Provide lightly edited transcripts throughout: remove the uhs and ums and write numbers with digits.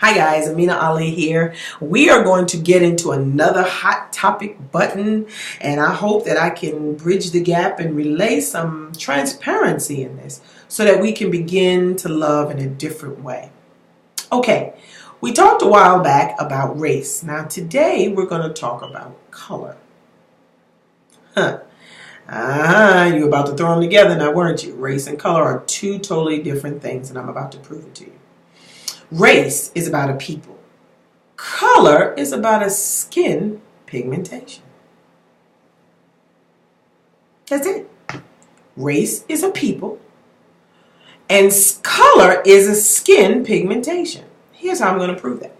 Hi guys, Amina Ali here. We are going to get into another hot topic button, and I hope that I can bridge the gap and relay some transparency in this so that we can begin to love in a different way. Okay, we talked a while back about race. Now today we're going to talk about color. You were about to throw them together now, weren't you? Race and color are two totally different things, and I'm about to prove it to you. Race is about a people. Color is about a skin pigmentation. That's it. Race is a people, and color is a skin pigmentation. Here's how I'm going to prove that.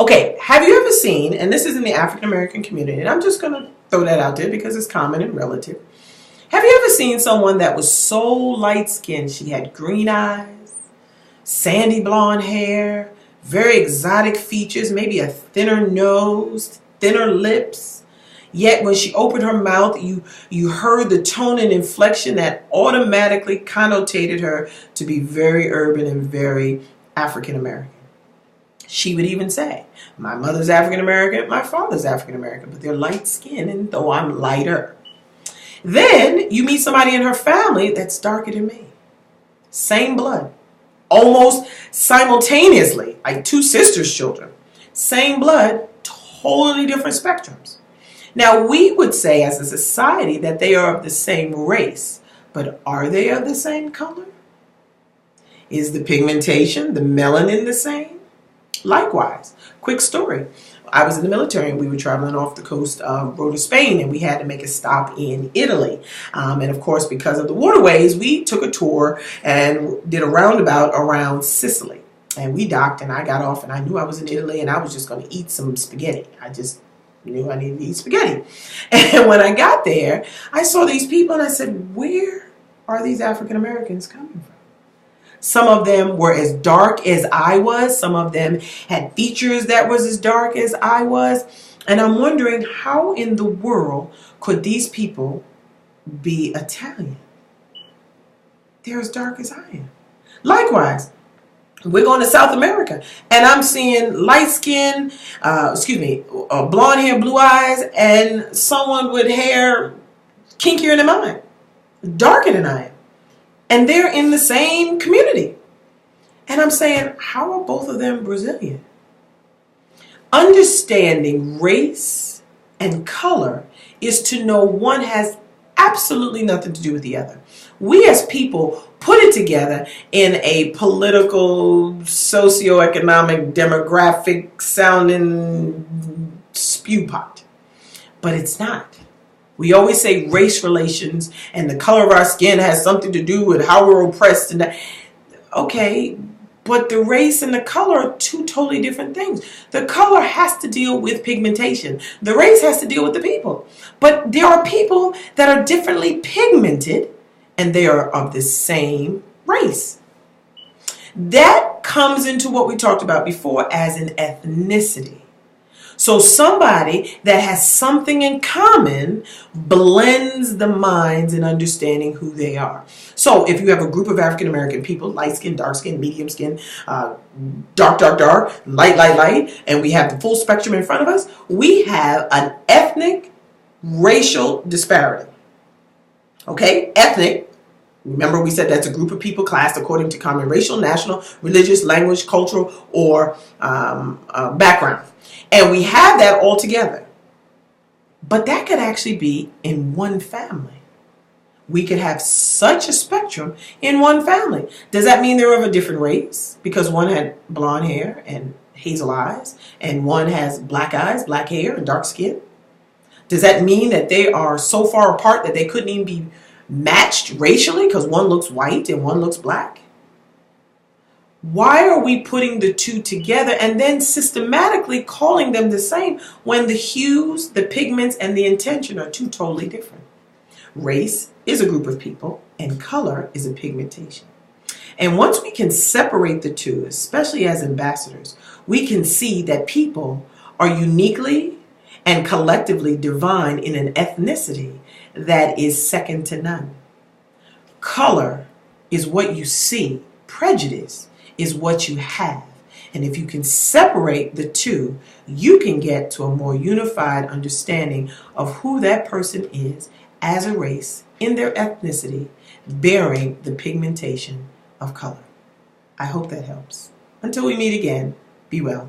Okay, have you ever seen, and this is in the African American community, and I'm just going to throw that out there because it's common and relative. Have you ever seen someone that was so light-skinned, she had green eyes, sandy blonde hair, very exotic features, maybe a thinner nose, thinner lips. Yet when she opened her mouth, you heard the tone and inflection that automatically connotated her to be very urban and very African American. She would even say, my mother's African American, my father's African American, but they're light skinned, and though I'm lighter. Then you meet somebody in her family that's darker than me. Same blood. Almost simultaneously, like two sisters' children. Same blood, totally different spectrums. Now, we would say as a society that they are of the same race, but are they of the same color? Is the pigmentation, the melanin, the same? Likewise, quick story. I was in the military and we were traveling off the coast of Road to Spain, and we had to make a stop in Italy. And of course, because of the waterways, we took a tour and did a roundabout around Sicily. And we docked and I got off and I knew I was in Italy and I was just going to eat some spaghetti. I just knew I needed to eat spaghetti. And when I got there, I saw these people and I said, where are these African Americans coming from? Some of them were as dark as I was. Some of them had features that was as dark as I was. And I'm wondering, how in the world could these people be Italian? They're as dark as I am. Likewise, we're going to South America and I'm seeing light skin, blonde hair, blue eyes, and someone with hair kinkier than mine, darker than I am. And they're in the same community. And I'm saying, how are both of them Brazilian? Understanding race and color is to know one has absolutely nothing to do with the other. We as people put it together in a political, socioeconomic, demographic sounding spew pot. But it's not. We always say race relations and the color of our skin has something to do with how we're oppressed. And that. Okay, but the race and the color are two totally different things. The color has to deal with pigmentation. The race has to deal with the people. But there are people that are differently pigmented and they are of the same race. That comes into what we talked about before as an ethnicity. So somebody that has something in common blends the minds in understanding who they are. So if you have a group of African American people, light skin, dark skin, medium skin, dark, light, and we have the full spectrum in front of us, we have an ethnic racial disparity. Okay, ethnic. Remember we said that's a group of people classed according to common racial, national, religious, language, cultural, or background. And we have that all together. But that could actually be in one family. We could have such a spectrum in one family. Does that mean they're of a different race? Because one had blonde hair and hazel eyes, and one has black eyes, black hair, and dark skin? Does that mean that they are so far apart that they couldn't even be matched racially because one looks white and one looks black? Why are we putting the two together and then systematically calling them the same when the hues, the pigments, and the intention are two totally different? Race is a group of people and color is a pigmentation. And once we can separate the two, especially as ambassadors, we can see that people are uniquely and collectively divine in an ethnicity that is second to none. Color is what you see. Prejudice is what you have. And if you can separate the two, you can get to a more unified understanding of who that person is as a race in their ethnicity, bearing the pigmentation of color. I hope that helps. Until we meet again, be well.